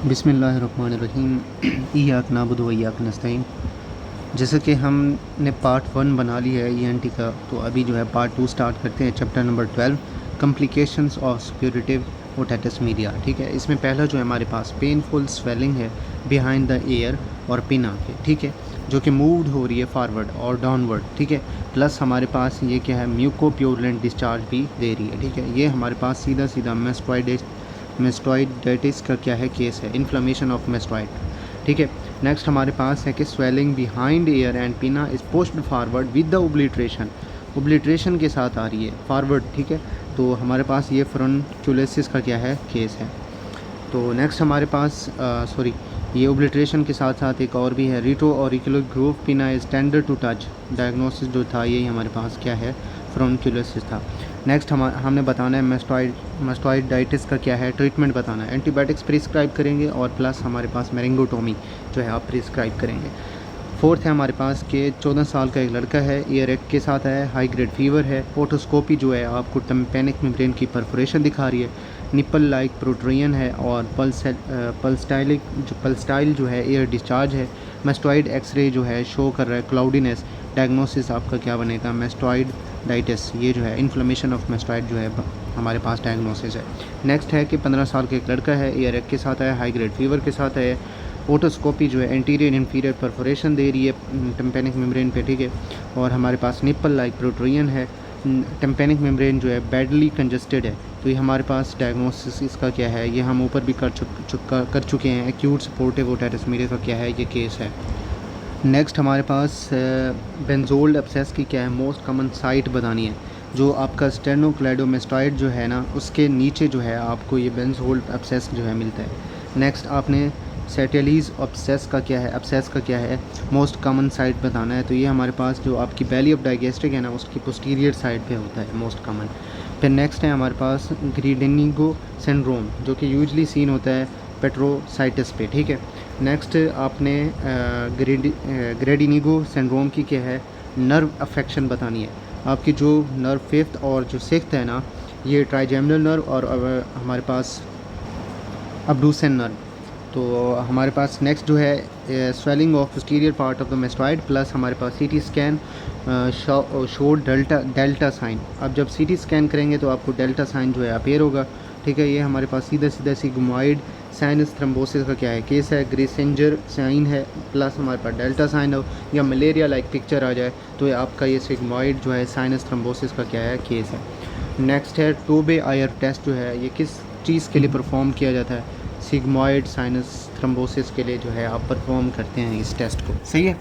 बिस्मिल्लाहिर्रहमानिर्रहीम। इय्याक नअबुदु व इय्याक नस्तईन। जैसे कि हमने पार्ट 1 बना लिया है ईएनटी का, तो अभी जो है पार्ट 2 स्टार्ट करते हैं। Chapter number 12 complications of suppurative otitis media. ठीक है, इसमें पहला जो है हमारे पास पेनफुल स्वेलिंग है बिहाइंड द ईयर और पिना के, ठीक है, जो कि मूव्ड हो रही है फॉरवर्ड और डाउनवर्ड। ठीक है, प्लस हमारे पास ये क्या है, म्यूकोप्यूरलेंट डिस्चार्ज भी दे रही है। ठीक है, ये हमारे पास सीधा सीधा मेस्टोइडाइटिस का क्या है, केस है, इन्फ्लेमेशन ऑफ मेस्टोइड। ठीक है, नेक्स्ट हमारे पास है कि swelling behind ear and pinna is pushed forward with the obliteration के साथ आ रही है फॉरवर्ड। ठीक है, तो हमारे पास ये फ्रंक्यूलेसिस का क्या है, केस है। तो नेक्स्ट हमारे पास ये ओब्लिट्रेशन के साथ साथ एक और भी है, retro auricular groove pinna is tender to touch. Diagnosis जो था यही हमारे पास क्या है, फ्रंक्यूलेसिस था। नेक्स्ट हमने बताना है मेस्टोइडाइटिस का क्या है, ट्रीटमेंट बताना है। एंटीबायोटिक्स प्रिस्क्राइब करेंगे और प्लस हमारे पास मेरिंगोटोमी जो है आप प्रिस्क्राइब करेंगे। फोर्थ है हमारे पास कि 14 साल का एक लड़का है, ईयर एक के साथ है, हाई ग्रेड फीवर है, ओटोस्कोपी जो है आपको टिम्पैनिक मेम्ब्रेन की परफोरेशन दिखा रही है, निपल लाइक प्रोट्रियन है और पल्स्टाइल जो है एयर डिस्चार्ज है। मेस्टोइड एक्सरे जो है शो कर रहा है क्लाउडीनेस। डायग्नोसिस आपका क्या बनेगा, मेस्टोइडाइटिस। ये जो है इन्फ्लेमेशन ऑफ मेस्टोइड जो है हमारे पास डायग्नोसिस है। नेक्स्ट है कि 15 साल का एक लड़का है, ईयर एक के साथ है, हाई ग्रेड फीवर के साथ है, ओटोस्कोपी जो है एंटीरियर इन्फीरियर परफोरेशन दे रही है टिम्पैनिक मेम्ब्रेन पे। ठीक है, और हमारे पास निपल लाइक प्रोट्रियन है, टिम्पैनिक मेम्ब्रेन जो है बैडली कंजस्टेड है। तो ये हमारे पास डायग्नोसिस इसका क्या है, ये हम ऊपर भी कर चुके हैं। एक्यूट सपोर्टिव ओटिटिस मीडिया का क्या है, ये केस है। नेक्स्ट हमारे पास बेंजोल्ड एब्सेस की क्या है, मोस्ट कॉमन साइट बतानी है। जो आपका स्टेनोक्लेडोमेस्टॉइड जो है ना, उसके नीचे जो है आपको ये बेंजोल्ड एब्सेस जो है मिलता है। नेक्स्ट आपने सेटेलीज एब्सेस का क्या है, एब्सेस का क्या है, मोस्ट कॉमन साइट बताना है। तो ये हमारे पास जो आपकी बैली ऑफ डाइगेस्ट्रिक है ना, उसकी पोस्टीरियर साइड पे होता है मोस्ट कॉमन। फिर नेक्स्ट है हमारे पास ग्रीडेनिगो सिंड्रोम, जो कि यूजली सीन होता है पेट्रोसाइटिस पे। ठीक है, नेक्स्ट आपने ग्रेडिनिगो सिंड्रोम की क्या है, नर्व अफेक्शन बतानी है। आपकी जो नर्व फिफ्थ और जो सिक्स्थ है ना, ये ट्राइजेमिनल नर्व और हमारे पास अब्डूसेन नर्व। तो हमारे पास नेक्स्ट जो है swelling of posterior part of the mastoid, plus हमारे पास CT scan showed delta sign. अब जब सीटी स्कैन करेंगे तो आपको डेल्टा साइन जो है अपेयर होगा। ठीक है, ये हमारे पास सीधा सीधा सिग्मोइड साइनस थ्रोम्बोसिस का क्या है, केस है। ग्रेसेंजर साइन है, प्लस हमारे पास डेल्टा साइन हो या मलेरिया लाइक पिक्चर आ जाए, तो ये आपका ये सिग्मोइड जो है साइनस थ्रोम्बोसिस का क्या है, केस है। नेक्स्ट है टोबे आयर टेस्ट, जो है ये किस चीज़ के लिए परफॉर्म किया जाता है, सिग्मोइड साइनस थ्रोम्बोसिस के लिए जो है आप परफॉर्म करते हैं इस टेस्ट को। सही है।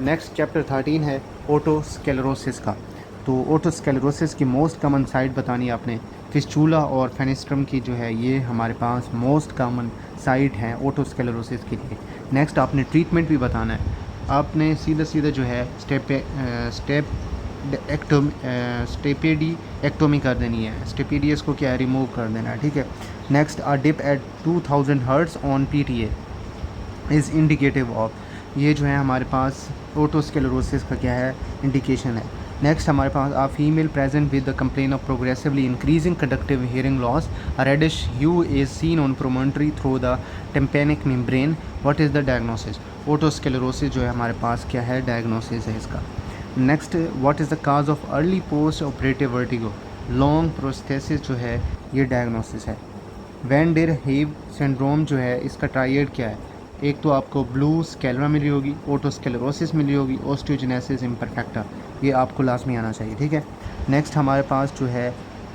नेक्स्ट चैप्टर 13 है ओटोस्क्लेरोसिस का। तो ओटोस्क्लेरोसिस की मोस्ट कॉमन साइट बतानी है आपने। फिस्चूला और फेनेस्ट्रम की जो है ये हमारे पास मोस्ट कॉमन साइट हैं ओटोस्क्लेरोसिस के लिए। नेक्स्ट आपने ट्रीटमेंट भी बताना है। आपने सीधा सीधा जो है स्टेपेडी एक्टोमी कर देनी है। स्टेपेडियस को क्या है, रिमूव कर देना है। ठीक है, next a dip at 2000 hertz on PTA is indicative of, ये जो है हमारे पास ओटोस्क्लेरोसिस का क्या है, इंडिकेशन है। नेक्स्ट हमारे पास a female present with the complaint of progressively increasing conductive hearing loss, a reddish hue is seen on promontory through the tympanic membrane. What is the diagnosis, otosclerosis जो है हमारे पास क्या है, डायग्नोसिस है इसका। Next what is the cause of early post operative vertigo, long prosthesis जो है ये डायग्नोसिस है। वैन डेर हेव सिंड्रोम जो है इसका ट्राइएड क्या है, एक तो आपको ब्लू स्केलरा मिली होगी, ओटोस्क्लेरोसिस मिली होगी, ओस्टियोजेनेसिस इम्परफेक्टा, ये आपको लाजमी आना चाहिए। ठीक है, नेक्स्ट हमारे पास जो है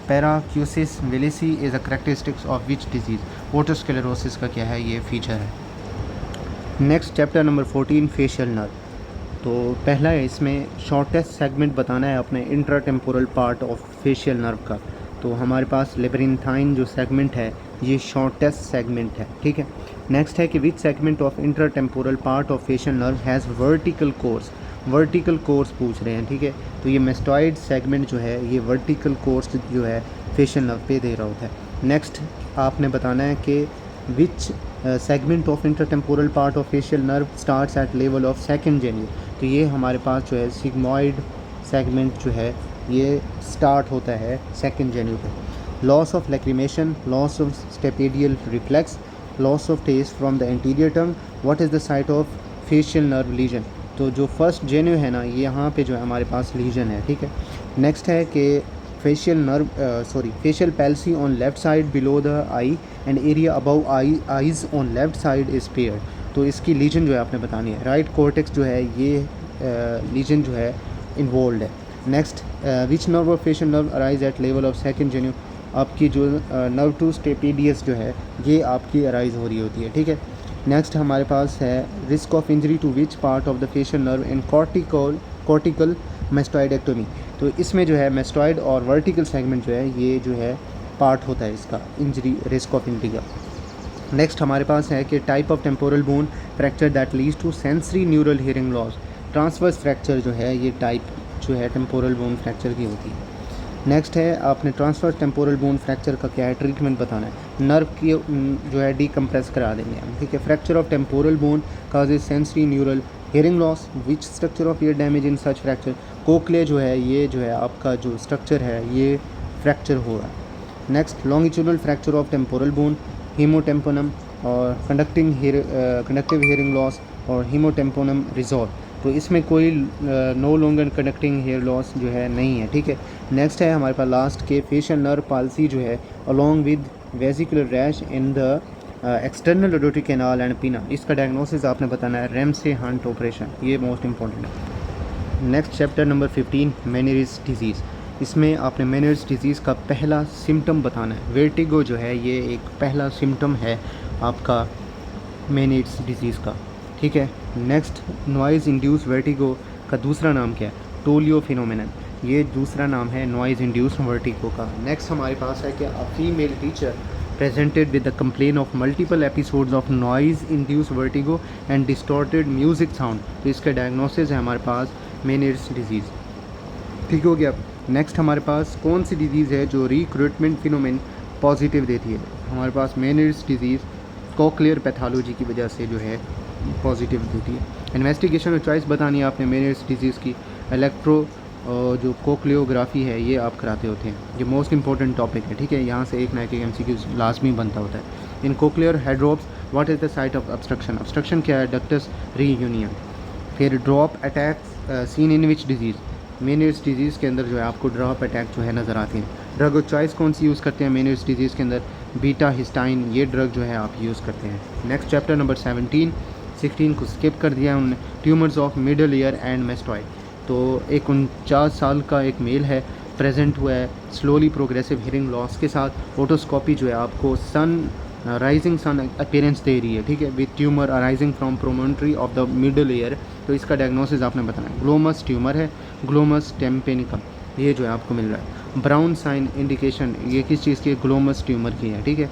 paracusis willisii is a characteristics of which disease, otosclerosis का क्या है, ये फीचर है। Next chapter number 14 facial nerve. तो पहला है इसमें शॉर्टेस्ट सेगमेंट बताना है अपने intratemporal part of facial nerve का। तो हमारे पास लेबरिंथाइन जो सेगमेंट है ये शॉर्टेस्ट सेगमेंट है। ठीक है, नेक्स्ट है कि which segment of intratemporal part of facial nerve has vertical course, vertical course पूछ रहे हैं। ठीक है, तो ये मेस्टोइड सेगमेंट जो है ये वर्टिकल कोर्स जो है फेशियल नर्व पे दे रहा होता है। नेक्स्ट आपने बताना है कि which segment of intertemporal part of facial nerve starts at level of second genu. तो ये हमारे पास जो है सिग्मोइड सेगमेंट जो है ये स्टार्ट होता है सेकंड जेन्यू पे। Loss of lacrimation, loss of stapedial reflex, loss of taste from the anterior tongue, what is the site of facial nerve lesion. तो जो फर्स्ट जेन्यू है ना, ये यहाँ पे जो है हमारे पास लीजन है, ठीक है। नेक्स्ट है कि facial palsy on left side below the eye and area above eyes on left side is paired. तो इसकी लीजन जो है आपने बतानी है। राइट कोर्टेक्स जो है ये लीजन जो है इन्वॉल्व है। Next, which nerve or facial nerve arise at level of second genu. आपकी जो नर्व टू स्टेपेडियस जो है ये आपकी अराइज हो रही होती है, ठीक है। नेक्स्ट हमारे पास है risk of injury to which part of the facial nerve in cortical mastoidectomy. तो इसमें जो है मेस्टॉइड और वर्टिकल सेगमेंट जो है ये जो है पार्ट होता है इसका इंजरी, रिस्क ऑफ इंजरी का। नेक्स्ट हमारे पास है कि type of temporal bone fracture that leads to sensory neural hearing loss. Transverse fracture जो है ये टाइप जो है टेम्पोरल बोन फ्रैक्चर की होती है। नेक्स्ट है आपने ट्रांसवर्स टेम्पोरल बोन फ्रैक्चर का क्या है ट्रीटमेंट बताना है। नर्व की जो है डीकम्प्रेस करा देंगे हम, ठीक है। Fracture of temporal bone causes sensory neural hearing loss, which structure of ear damage in such fracture. Cochlea जो है ये जो है आपका जो स्ट्रक्चर है ये फ्रैक्चर हो रहा है। Next, longitudinal fracture of temporal bone, haemotympanum और कंडक्टिव हियरिंग लॉस और हीमोटेम्पोनम रिजॉल्व। तो इसमें कोई no longer conducting hair loss जो है नहीं है, ठीक है। नेक्स्ट है हमारे पास लास्ट के फेशियल नर्व पाल्सी जो है along with vesicular rash in the external auditory canal and pinna. इसका डायग्नोसिस आपने बताना है रेमसे हंट ऑपरेशन, ये मोस्ट इंपॉर्टेंट है। Next chapter number 15 Meniere's disease. इसमें आपने मेनियर्स डिजीज़ का पहला सिम्टम बताना है। वर्टिगो जो है ये एक पहला सिम्टम है आपका मेनियर्स डिजीज़ का, ठीक है। नेक्स्ट, नॉइज़ इंड्यूस वर्टिगो का दूसरा नाम क्या है, टोलियो फिनोमेनन। ये दूसरा नाम है नॉइज़ इंड्यूस वर्टिगो का। नेक्स्ट हमारे पास है कि a female teacher presented with the complaint of multiple episodes of noise induce vertigo and distorted music sound. तो इसका डायग्नोसिस है हमारे पास मेनियर्स डिजीज़, ठीक हो गया। नेक्स्ट हमारे पास कौन सी डिजीज़ है जो रिक्रूटमेंट फिनोमेन पॉजिटिव देती है। हमारे पास मेनियर्स डिजीज़ कोक्लियर पैथोलॉजी की वजह से जो है पॉजिटिव देती है। इन्वेस्टिगेशन और चॉइस बतानी है आपने मेनियर्स डिजीज़ की। इलेक्ट्रो जो कोक्लियोग्राफी है ये आप कराते होते हैं, ये मोस्ट इंपॉर्टेंट टॉपिक है, ठीक है। यहाँ से एक ना एक MCQ लाजमी बनता होता है। In cochlear hydrops what is the site of obstruction. Obstruction क्या है, डक्टस रीयूनियन। फिर drop attacks seen in which disease. Meniere's disease के अंदर जो है आपको ड्रॉप अटैक जो है नज़र आती हैं। ड्रग और चॉइस कौन सी यूज़ करते हैं मेनियर्स डिजीज़ के अंदर, बीटा हिस्टाइन, ये ड्रग जो है आप यूज़ करते हैं। नेक्स्ट चैप्टर नंबर 16 को स्किप कर दिया उन्होंने। Tumours of middle ear and mastoid. तो एक 49 साल का एक मेल है, प्रेजेंट हुआ है स्लोली प्रोग्रेसिव हियरिंग लॉस के साथ। ओटोस्कोपी जो है आपको राइजिंग सन अपीयरेंस दे रही है, ठीक है, with tumour arising from promontory of the middle ear. तो इसका डायग्नोसिस आपने बताना है। ग्लोमस ट्यूमर है, ग्लोमस टेम्पेनिकम, ये जो है आपको मिल रहा है। ब्राउन साइन इंडिकेशन ये किस चीज़ की है, ग्लोमस ट्यूमर की है, ठीक है।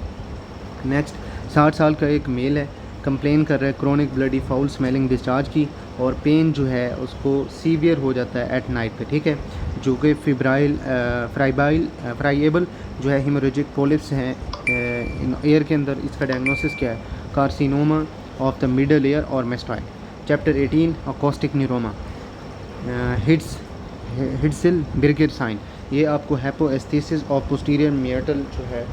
नेक्स्ट, 60 साल का एक मेल है, कंप्लेन कर रहा है chronic bloody foul smelling discharge की, और पेन जो है उसको सीवियर हो जाता है एट नाइट पे, ठीक है। जो कि फ्राइएबल जो है हीमोरेजिक पोलिप्स हैं एयर के अंदर। इसका डायग्नोसिस क्या है, carcinoma of the middle ear और mastoid. Chapter 18 acoustic neuroma, Hitselberger sign, ये आपको हैपोएस्थेसिस ऑफ पोस्टीरियर मियाटल जो है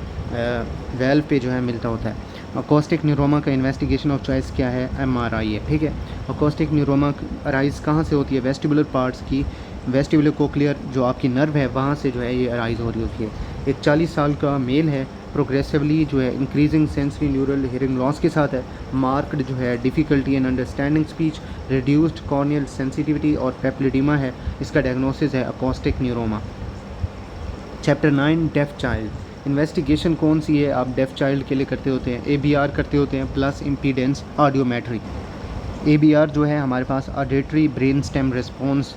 वेल्व पे जो है मिलता होता है। अकोस्टिक न्यूरोमा का इन्वेस्टिगेशन ऑफ चॉइस क्या है, MRI है, ठीक है। अकोस्टिक न्यूरोमा अराइज कहाँ से होती है, वेस्टिबुलर पार्ट्स की, वेस्टिबुलर कोक्लियर जो आपकी नर्व है वहाँ से जो है ये अराइज हो रही होती है। एक 40 साल का मेल है, प्रोग्रेसिवली जो है increasing sensory neural hearing loss के साथ है। मार्क्ड जो है difficulty in understanding speech, reduced corneal sensitivity और पेप्लिडिमा है। इसका डायग्नोसिस है acoustic neuroma. Chapter 9 deaf child, investigation कौन सी है आप डेफ चाइल्ड के लिए करते होते हैं, ABR करते होते हैं प्लस इम्पीडेंस ऑडियोमेट्री। ABR जो है हमारे पास auditory brain stem response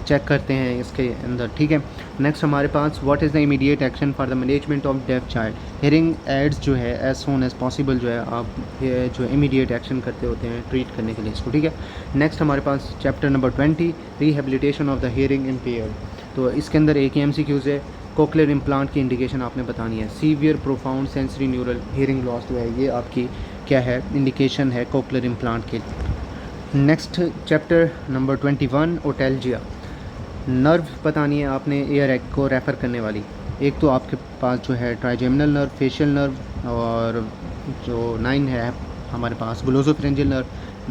check करते हैं इसके अंदर, ठीक है। नेक्स्ट हमारे पास what is the immediate action for the management of deaf child. Hearing aids जो है एज सोन एज पॉसिबल जो है आप जो इमीडिएट एक्शन करते होते हैं ट्रीट करने के लिए इसको, ठीक है। नेक्स्ट हमारे पास chapter number 20 rehabilitation of the hearing impaired. तो इसके अंदर एक ही MCQs है, कोक्लियर इम्प्लांट की इंडिकेशन आपने बतानी है। Severe profound sensory neural hearing loss जो है ये आपकी क्या है, इंडिकेशन है कोक्लियर इम्प्लांट के। Next chapter number 21 otalgia, nerve बतानी है आपने एयर एक्ट को रेफ़र करने वाली। एक तो आपके पास जो है ट्राइजेमिनल नर्व, फेशियल नर्व और जो 9 है हमारे पास ग्लोसोफरेंजियल नर्व,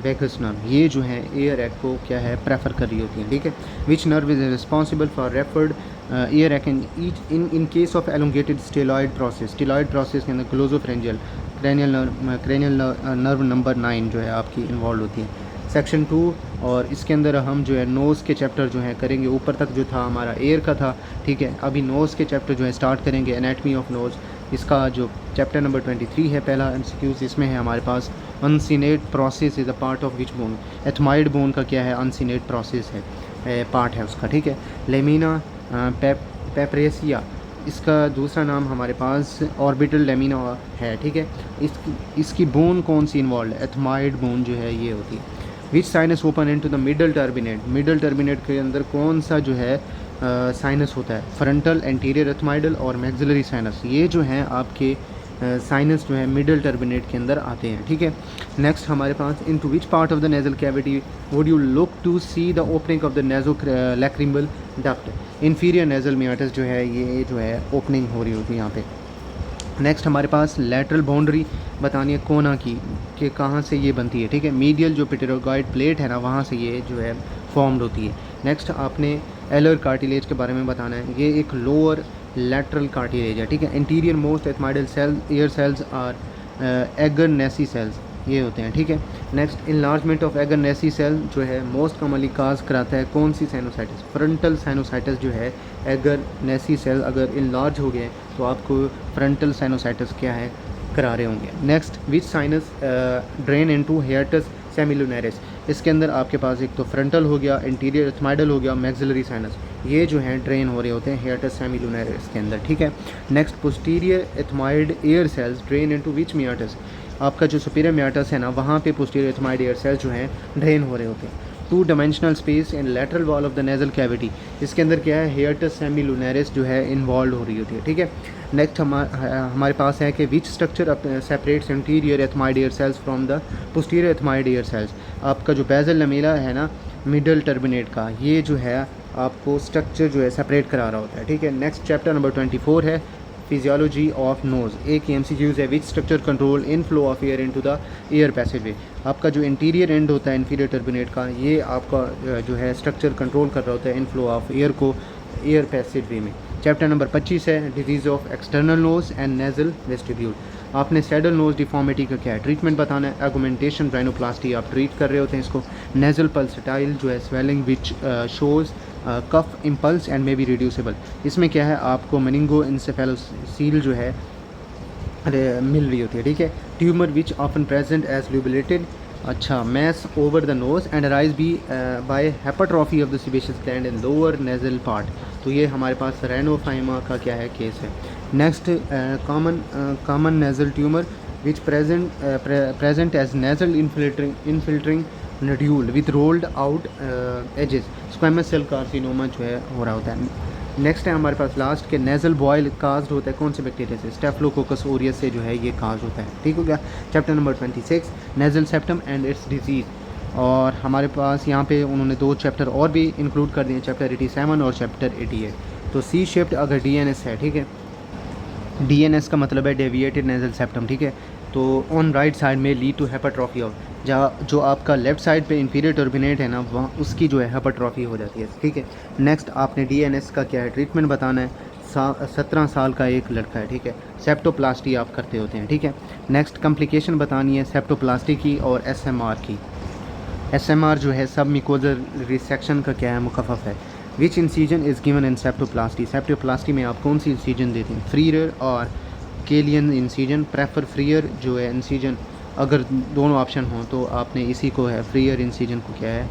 वेगस नर्व, ये जो है एयर एक्ट को क्या है प्रेफर कर रही होती है, ठीक है। Which nerve is responsible for referred एयर एक्ट in case of elongated styloid process के अंदर ग्लोसोफरेंजियल क्रेनियल नर्व नंबर 9 जो है आपकी इन्वॉल्व होती है। सेक्शन 2, और इसके अंदर हम जो है नोज़ के चैप्टर जो है करेंगे। ऊपर तक जो था हमारा एयर का था, ठीक है। अभी नोज़ के चैप्टर जो है स्टार्ट करेंगे, एनाटमी ऑफ नोज़। इसका जो चैप्टर नंबर 23 है पहला एमसीक्यूज, इसमें है हमारे पास uncinate process is a part of which bone. Ethmoid bone का क्या है, अनसीनेट प्रोसेस है, पार्ट है उसका, ठीक है। लेमिना पेपरेसिया, इसका दूसरा नाम हमारे पास ऑर्बिटल लेमिना है, ठीक है। इसकी बोन कौन सी इन्वॉल्व है, एथमाइड बोन जो है ये होती है। Which sinus open into the middle turbinate के अंदर कौन सा जो है साइनस होता है, फ्रंटल, एंटीरियर एथमाइडल और मैक्सिलरी साइनस, ये जो हैं आपके साइनस जो है मिडल टर्बिनेट के अंदर आते हैं, ठीक है। नेक्स्ट हमारे पास into which part of the nasal cavity would you look to see the opening of the nasolacrimal duct. Inferior nasal meatus जो है ये जो है ओपनिंग हो रही होती है यहाँ पे। नेक्स्ट हमारे पास लैटरल बाउंड्री बतानी है कोना की, कि कहाँ से ये बनती है, ठीक है। मीडियल जो पिटेरोगाइड प्लेट है ना, वहाँ से ये जो है फॉर्म्ड होती है। नेक्स्ट आपने एलर कार्टिलेज के बारे में बताना है, ये एक लोअर लैटरल कार्टिलेज है, ठीक है। Interior most ethmoidal cell air cells are agger nasi cells, ये होते हैं, ठीक है। Next enlargement of agger nasi cell जो है मोस्ट कॉमनली काज कराता है कौन सी साइनोसाइटिस, फ्रंटल साइनोसाइटिस जो है। एगर नेसी सेल अगर इनलार्ज हो गए तो आपको फ्रंटल साइनोसाइटिस क्या है करा रहे होंगे। Next which sinus drain into hiatus semilunaris, इसके अंदर आपके पास एक तो फ्रंटल हो गया, इंटीरियर एथमाइडल हो गया, मैक्सिलरी साइनस, ये जो हैं ड्रेन हो रहे होते हैं हियाटस सेमिलुनरिस के अंदर, ठीक है। Next posterior ethmoid air cells drain into which meatus, आपका जो सुपीरियर मियाटस है ना, वहाँ पे पोस्टीरियर एथमाइड एयर सेल्स जो हैं ड्रेन हो रहे होते हैं। 2 dimensional space in lateral wall of the nasal cavity, इसके अंदर क्या है, हियाटस सेमिलुनरिस जो है इन्वॉल्व हो रही होती है, ठीक है। नेक्स्ट हमारे पास है कि which structure separates interior ethmoid air cells from the posterior ethmoid air cells, आपका जो बेजल लमेला है ना मिडल टर्बिनेट का, ये जो है आपको स्ट्रक्चर जो है सेपरेट करा रहा होता है, ठीक है। नेक्स्ट चैप्टर नंबर 24 है फिजियोलॉजी ऑफ नोज़। एक एमसीक्यूज है, which structure control in flow of air into the air passageway, आपका जो इंटीरियर एंड होता है इंफीरियर टर्बिनेट का, ये आपका जो है स्ट्रक्चर कंट्रोल कर रहा होता है इन फ्लो ऑफ एयर को एयर पैसेजवे में। चैप्टर नंबर 25 है disease of external nose and nasal vestibule, आपने सैडल नोज़ डिफॉर्मिटी का क्या है ट्रीटमेंट बताना है। एगुमेंटेशन राइनोप्लास्टी आप ट्रीट कर रहे होते हैं इसको। नेजल पल्सेटाइल जो है swelling which shows cough impulse and may be reducible, इसमें क्या है आपको मेनिंगो इंसेफेलोसील जो है मिल रही होती है, ठीक है। Tumour which often present as lobulated, अच्छा mass over the nose and rise be by hypertrophy of the sebaceous gland in lower nasal part, तो ये हमारे पास रेनोफाइमा का क्या है केस है। Next common nasal tumour which present as nasal infiltrating nodule with rolled out edges, squamous cell carcinoma जो है हो रहा होता है। नेक्स्ट है हमारे पास लास्ट के नेजल बॉयल काज्ड होता है कौन से बैक्टीरिया से, स्टेफिलोकोकस ओरियस से जो है ये काज होता है, ठीक हो गया। Chapter number 26 nasal septum and it's disease, और हमारे पास यहाँ पे उन्होंने 2 चैप्टर और भी इंक्लूड कर दिए, चैप्टर 87 और चैप्टर 88। तो सी शेप्ड अगर डीएनएस है, ठीक है, डीएनएस का मतलब है डेविएटेड नेजल सेप्टम, ठीक है, तो ऑन राइट साइड में लीड टू हेपाट्रॉफी ऑफ, जहाँ जो आपका लेफ्ट साइड पे इंफीरियर टर्बिनेट है ना, वहाँ उसकी जो है हेपाट्रॉफी हो जाती है, ठीक है। नेक्स्ट आपने डीएनएस का क्या है ट्रीटमेंट बताना है। 17 साल का एक लड़का है, ठीक है, सेप्टोप्लास्टी आप करते होते हैं, ठीक है। नेक्स्ट कॉम्प्लिकेशन बतानी है सेप्टोप्लास्टी की और एसएमआर की। एसएमआर जो है सब मिकोजल रिसेक्शन का क्या है मुखफ़फ़ है। Which incision is given in septoplasty, septoplasty में आप कौन सी इंसीजन देते हैं, फ्रीयर और केलियन इंसीजन, प्रेफर फ्रीयर जो है इंसीजन, अगर दोनों ऑप्शन हों तो आपने इसी को है फ्रीयर इंसीजन को क्या है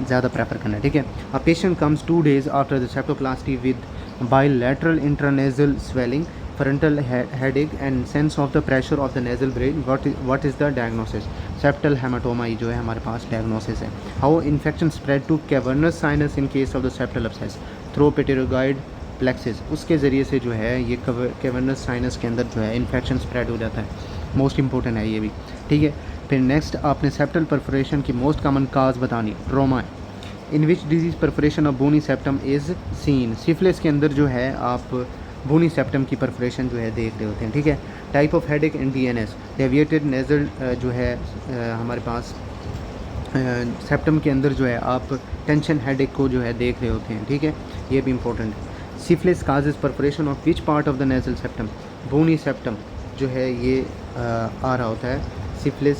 ज़्यादा प्रेफर करना है, ठीक है। A patient comes 2 days after the septoplasty with bilateral intranasal swelling, frontal headache and sense of the pressure of the nasal brain, what is the diagnosis, septal hematoma जो है हमारे पास diagnosis है। how infection spread to cavernous sinus in case of the septal abscess, through pterygoid plexus, उसके ज़रिए से जो है ये cavernous sinus के अंदर जो है infection spread हो जाता है, मोस्ट इंपॉर्टेंट है ये भी, ठीक है। फिर नेक्स्ट आपने सेप्टल परफोरेशन की मोस्ट कॉमन काज बतानी, trauma. In which disease perforation of bony septum is seen, syphilis के अंदर जो है आप बूनी सेप्टम की परफोरेशन जो है देख रहे होते हैं, ठीक है। Type of headache in DNS, deviated nasal जो है हमारे पास सेप्टम के अंदर जो है आप टेंशन हेडेक को जो है देख रहे होते हैं, ठीक है, ये भी इंपॉर्टेंट है। Syphilis causes perforation of which part of the nasal septum, bony septum जो है ये आ रहा होता है सिफिलिस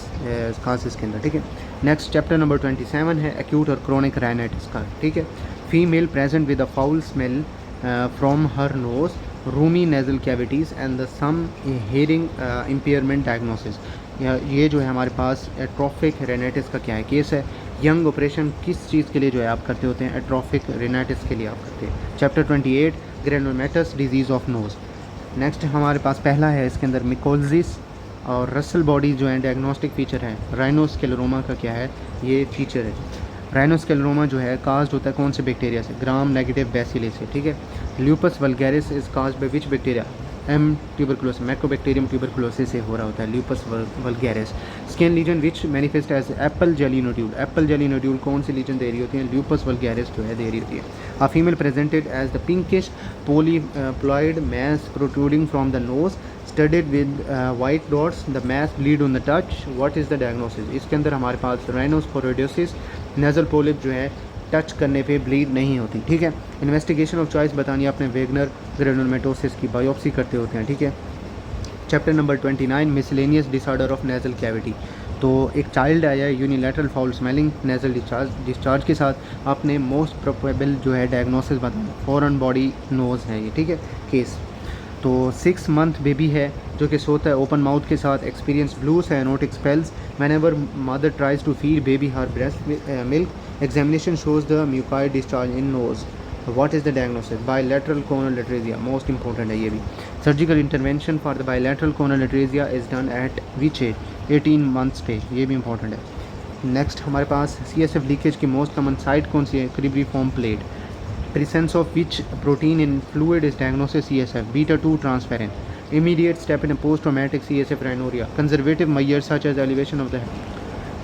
काजेज के अंदर, ठीक है। नेक्स्ट चैप्टर नंबर 27 है एक्यूट और क्रोनिक राइनाइटिस का, ठीक है। Female present with a foul smell from her nose, roomy nasal cavities and the some hearing impairment diagnosis. ये जो है हमारे पास एट्रोफिक रेनाइटिस का क्या है केस है। यंग ऑपरेशन किस चीज़ के लिए जो है आप करते होते हैं, एट्रोफिक रेनाइटिस के लिए आप करते हैं। Chapter 28 granulomatous disease of nose. Next हमारे पास पहला है इसके अंदर मिकोलजिस और रसल बॉडी जो है डायग्नोस्टिक फीचर है। राइनोस्क्लेरोमा का क्या है ये फीचर है। राइनोस्क्लेरोमा जो है काज्ड होता है कौन से बैक्टीरिया से, ग्राम नेगेटिव बैसिले से, ठीक है। Lupus vulgaris is caused by which bacteria, M tuberculosis, mycobacterium tuberculosis से हो रहा होता है lupus vulgaris. Skin lesion which manifest as apple jelly nodule, apple jelly nodule कौन सी लीजन दे रही होती है, ल्यूपस वल्गैरिस जो है दे रही होती है। A female presented as the pinkish polyploid mass protruding from the nose studded with white dots, the mass bleed on the touch, what is the diagnosis. इसके अंदर हमारे पास राइनोस्पोरोडियोसिस, नेजल पोलिप जो है टच करने पे ब्लीड नहीं होती, ठीक है। इन्वेस्टिगेशन ऑफ चॉइस बतानी है आपने, वेगनर ग्रेनुलोमेटोसिस की बायोप्सी करते होते हैं, ठीक है। Chapter number 29 miscellaneous disorder of nasal cavity. तो एक चाइल्ड आया है unilateral foul smelling nasal discharge के साथ, आपने मोस्ट प्रोबेबल जो है डायग्नोसिस बताना, फॉरेन बॉडी नोज़ है ये, ठीक है केस। तो 6 मंथ बेबी है जो कि सोता है ओपन माउथ के साथ, experience blue cyanotic spells whenever mother tries to feed baby her breast milk, examination shows the mucoid discharge in nose, what is the diagnosis, bilateral choanal atresia, most important है ये भी। Surgical intervention for the bilateral choanal atresia is done at which age, 18 months पे, ये भी important है। Next हमारे पास CSF leakage की मोस्ट कॉमन साइट कौन सी है, cribriform plate. Presence of which protein in fluid is diagnosed CSF, beta 2 transferrin. Immediate step in a post-traumatic CSF rhinorrhea. Conservative measures such as elevation of the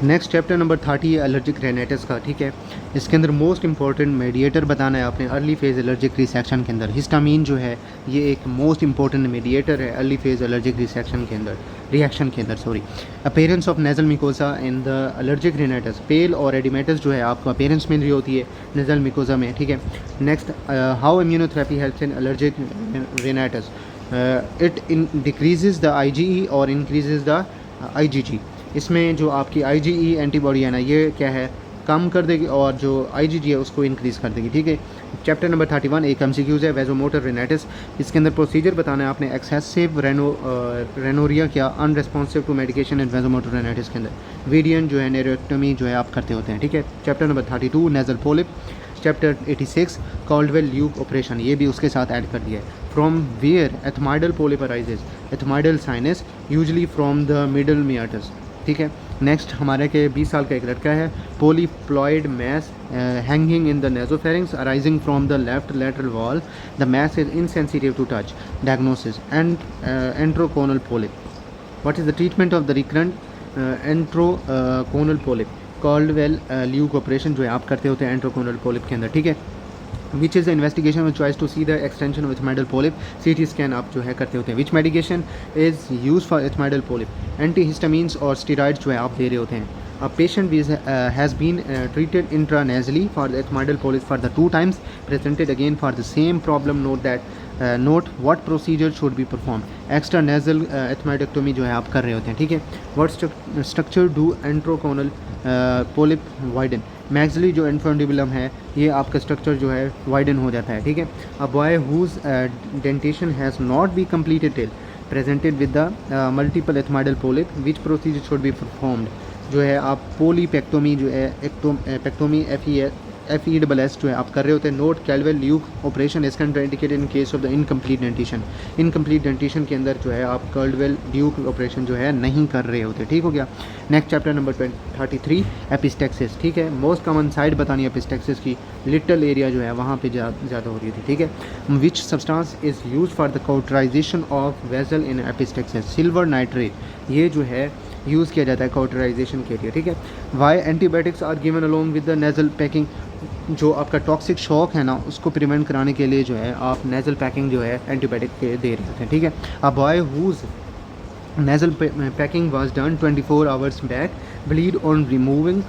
next chapter number 30 है allergic rhinitis का, ठीक है। इसके अंदर most important mediator बताना है आपने early phase allergic resection के अंदर। हिस्टामीन जो है ये एक मोस्ट इंपॉर्टेंट मेडिएटर है अर्ली फेज़ एलर्जिक रिसेक्शन के अंदर, रिएक्शन के अंदर sorry. Appearance of nasal mucosa in the allergic rhinitis, pale और एडिमेटस जो है आपको अपीयरेंस मिल रही होती है नेजल मिकोजा में, ठीक है। Next how immunotherapy helps in allergic rhinitis, it decreases the IgE और इंक्रीजेज द IgG। इसमें जो आपकी IgE एंटीबॉडी है ना ये क्या है कम कर देगी और जो IgG है उसको इंक्रीज़ कर देगी, ठीक है। चैप्टर नंबर 31 एक MCQs है वेजोमोटर रेनाइटिस। इसके अंदर प्रोसीजर बताना है आपने, एक्सेसिव रेनोरिया क्या unresponsive to medication in vasomotor rhinitis के अंदर। वीडियन जो है नेरोटोमी जो है आप करते होते हैं, ठीक है। Chapter number 32 nasal polyp. Chapter 86 Caldwell Luc operation, ये भी उसके साथ ऐड कर दिया है। From where ethmoidal polyp arises, ethmoidal sinus usually from the middle meatus, ठीक है। नेक्स्ट हमारे के 20 साल का एक लड़का है, polyploid mass hanging in the nasopharynx arising from the left lateral wall, the mass is insensitive to touch, diagnosis and antrochoanal polyp. What is the treatment of the recurrent antrochoanal polyp, Caldwell Luc operation जो है आप करते होते हैं एंट्रोकोनल polyp के अंदर, ठीक है। Which is the investigation which choice to see the extension of ethmoidal polyp, CT scan आप जो है करते होते हैं। Which medication is use for ethmoidal polyp, antihistamines और स्टीरॉइड्स जो है आप दे रहे होते हैं। A patient has been treated intranasally for the ethmoidal polyp for the 2 times presented again for the same problem. Note what procedure should be performed. Extranasal ethmoidectomy जो है आप कर रहे होते हैं, ठीक है। What structure do enteroconal polyp widen? Maxillary जो इन्फेंडिबुलम है ये आपका स्ट्रक्चर जो है वाइडन हो जाता है, ठीक है। A boy whose dentation has not be completed till presented with the multiple ethmoidal polyp, which procedure should be performed? जो है आप पोलीपेक्टोमी जो है पेक्टोमी FESS जो है आप कर रहे होते हैं। Note Caldwell Luc operation is contraindicated in case of the incomplete dentition. Incomplete dentition के अंदर जो है आप कैल्वेल ल्यूक ऑपरेशन जो है नहीं कर रहे होते, ठीक हो गया। नेक्स्ट चैप्टर नंबर 33 एपिस्टेक्सिस, ठीक है। मोस्ट कॉमन साइड बतानी है एपिस्टेक्सिस की, लिटल एरिया जो है वहाँ पे ज़्यादा हो रही थी, ठीक है। Which substance is use for the cauterization of vessel in epistaxis, silver nitrate, ये जो है यूज़ किया जाता है काउटराइजेशन के लिए, ठीक है। Why antibiotics are given along with the nasal packing, जो आपका टॉक्सिक शॉक है ना उसको प्रिवेंट कराने के लिए जो है आप नेज़ल पैकिंग जो है एंटीबायोटिक के दे रहे होते हैं, ठीक है। A boy whose nasal packing was done 24 hours back, bleed on removing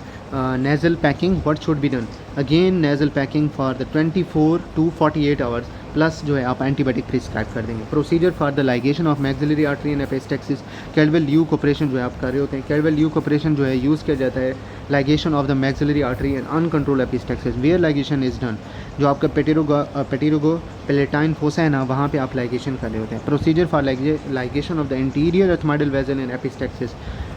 nasal packing, what should be done? Again nasal packing for the 24 to 48 hours plus जो है आप एंटीबायोटिक प्रिस्क्राइब कर देंगे। Procedure for the ligation of maxillary artery and epistaxis, Caldwell Luc operation जो है आप कर रहे होते हैं। कैडवेल ल्यूक ऑपरेशन जो है यूज़ किया जाता है ligation of the maxillary artery and uncontrol epistaxis. Where ligation is done, जो आपका पेटेरोगो पेलेटाइन फोसा है ना वहाँ पे आप लाइगेशन कर रहे होते हैं। Procedure for ligation of the interior ethmoidal vessel and epistaxis,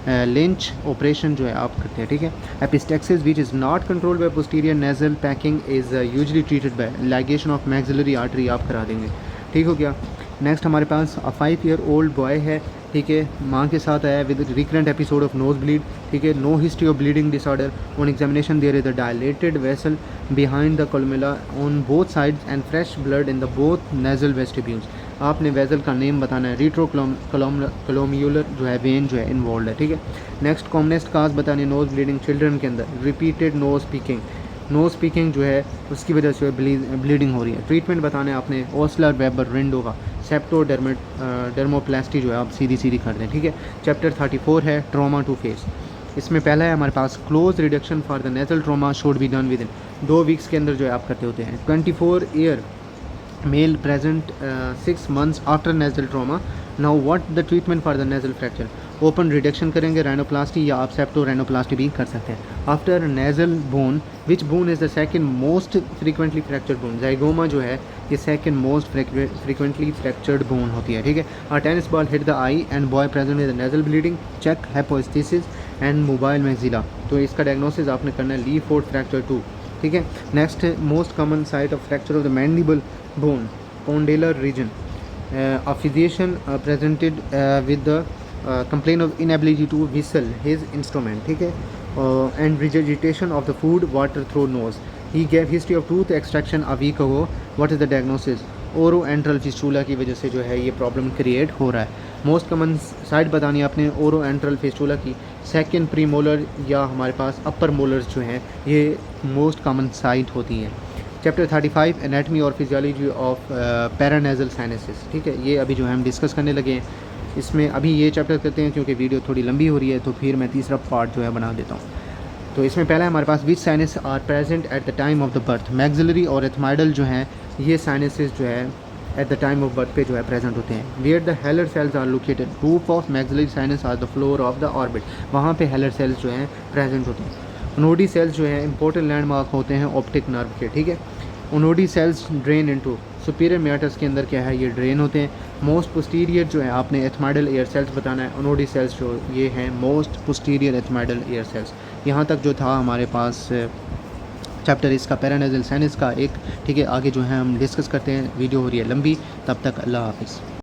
Lynch operation जो है आप करते हैं, ठीक है। Epistaxis which is not controlled by posterior nasal packing is usually treated by ligation of maxillary artery आप करा देंगे, ठीक हो गया। नेक्स्ट हमारे पास 5 ईयर ओल्ड बॉय है, ठीक है, माँ के साथ आया with recurrent episode of nose bleed, ठीक है, no history of bleeding disorder. On examination there is the dilated vessel behind the columella on both sides and fresh blood in the both nasal vestibules. आपने vessel का name बताना है, रिट्रोकोलोम्यूलर जो है when जो है इन्वॉल्व है, ठीक है। नेक्स्ट कॉमनेस्ट काज बतानी है नोज ब्लीडिंग चिल्ड्रन के अंदर, repeated nose speaking, nose speaking जो है उसकी वजह से ब्लीडिंग हो रही है। ट्रीटमेंट बताना है आपने ओस्लर वेबर रिंडो का, सेप्टो डर्मोप्लास्टी जो है आप सीधी कर दें, ठीक है। चैप्टर 34 है ट्रॉमा टू फेस। इसमें पहला है हमारे पास close reduction for the nasal trauma should be done within 2 weeks के अंदर जो है आप करते होते हैं। 24 year male present 6 months after nasal trauma. Now what the treatment for the nasal fracture, open reduction करेंगे, राइनोप्लास्टी या आप सेप्टो राइनोप्लास्टी भी कर सकते हैं। After nasal bone which bone is the second most frequently fractured bone, zygoma जो है ये second most frequently fractured bone होती है, ठीक है। A tennis ball hit the eye and boy present with nasal bleeding, cheek hypoaesthesia and mobile maxilla, तो इसका diagnosis आपने करना है ली फोर्ड फ्रैक्चर 2, ठीक है। Next most common site of fracture of the mandible bone, condylar region, a physician presented with the complaint of inability to whistle his instrument, ठीक है, and regurgitation of the food water through nose. He gave history of tooth extraction a week ago. What is the diagnosis? Oroantral fistula की वजह से जो है ये problem create हो रहा है। मोस्ट कॉमन साइट बतानी है आपने ओरोएंट्रल फिस्टूला की, सेकंड प्रीमोलर या हमारे पास अपर मोलर्स जो हैं ये मोस्ट कॉमन साइट होती हैं। चैप्टर 35 एनाटमी और फिजियोलॉजी ऑफ पैरानेजल साइनसिस, ठीक है, ये अभी जो है हम डिस्कस करने लगे हैं। इसमें अभी ये चैप्टर करते हैं क्योंकि वीडियो थोड़ी लंबी हो रही है, तो फिर मैं तीसरा पार्ट जो है बना देता हूँ। तो इसमें पहला है हमारे पास which sinus are present at the time of the birth, maxillary और एथमाइडल जो हैं ये साइनसिस जो है at the time of birth पे जो है प्रेजेंट होते हैं। Where the Haller cells are located, roof of maxillary sinus are the floor of the orbit, वहाँ पे हेलर सेल्स जो हैं प्रेजेंट होते हैं। ओनोडी सेल्स जो हैं इंपॉर्टेंट लैंडमार्क होते हैं ऑप्टिक नर्व के, ठीक है। Onodi cells drain into superior meatus के अंदर क्या है ये ड्रेन होते हैं। मोस्ट पोस्टीरियर जो है आपने एथमाइडल एयर सेल्स बताना है, ओनोडी सेल्स जो ये हैं मोस्ट पोस्टीरियर एथमाइडल एयर सेल्स। यहाँ तक जो था हमारे पास चैप्टर इसका पैरानेजल साइनस का एक, ठीक है। आगे जो है हम डिस्कस करते हैं, वीडियो हो रही है लंबी, तब तक अल्लाह हाफिज़।